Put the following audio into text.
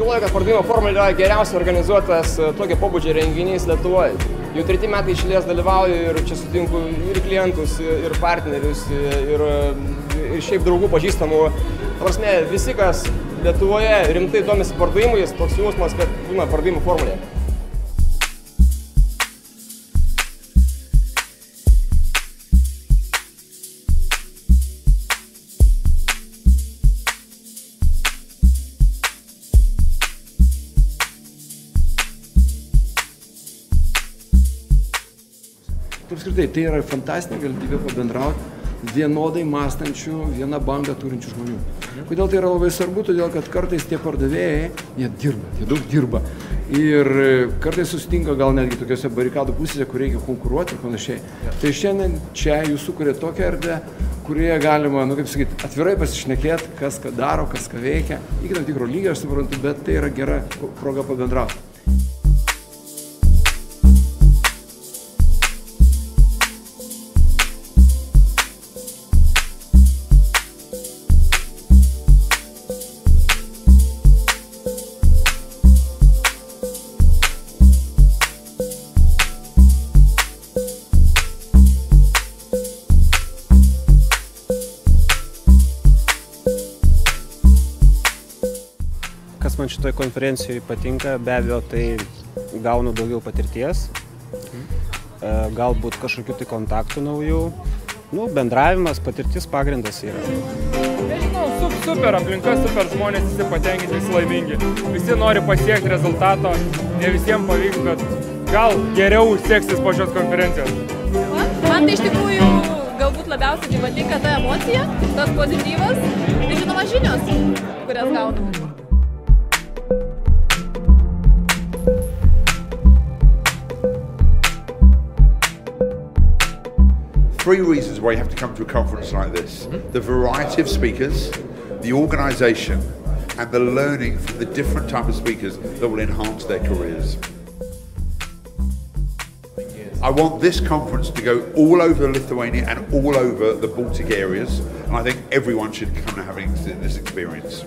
galvoju, kad pardavimo formulė yra geriausiai organizuotas tokio pobūdžio renginys Lietuvoje. Jau 3 metai išėlės dalyvauju ir čia sutinku ir klientus, ir partnerius, ir šiaip draugų pažįstamų. Ta prasme, visi, kas Lietuvoje rimtai domisi pardavimais, toks jausmas, kad būna pardavimo formulė. Apskritai, tai yra fantastinė galimybė pabendrauti vienodai mąstančių, vieną bangą turinčių žmonių. Kodėl tai yra labai svarbu? Todėl, kad kartais tie pardavėjai, jie daug dirba. Ir kartais susitinka gal netgi tokiuose barikadų pusėse, kur reikia konkuruoti ir panašiai. Tai šiandien čia jūs sukūrėte tokią erdvę, kurioje galima, kaip sakyti, atvirai pasišnekėti, kas ką daro, kas ką veikia. Iki tam tikro lygio, aš suprantu, bet tai yra gera proga pabendrauti. Kas man šitoje konferencijoje patinka, be abejo, tai gaunu daugiau patirties, galbūt kažkokių tai kontaktų naujų, bendravimas, patirtis pagrindas yra. Nežinau, super aplinka, super žmonės, visi patenkinti, visi laimingi, visi nori pasiekti rezultato, ne visiems pavyks, bet gal geriau seksis po šios konferencijos. Man tai iš tikrųjų galbūt labiausiai patinka ta emocija, tas pozityvas ir žinoma žinios, kurias gaunu. 3 reasons why you have to come to a conference like this. The variety of speakers, the organisation, and the learning from the different type of speakers that will enhance their careers. I want this conference to go all over Lithuania and all over the Baltic areas, and I think everyone should come and have this experience.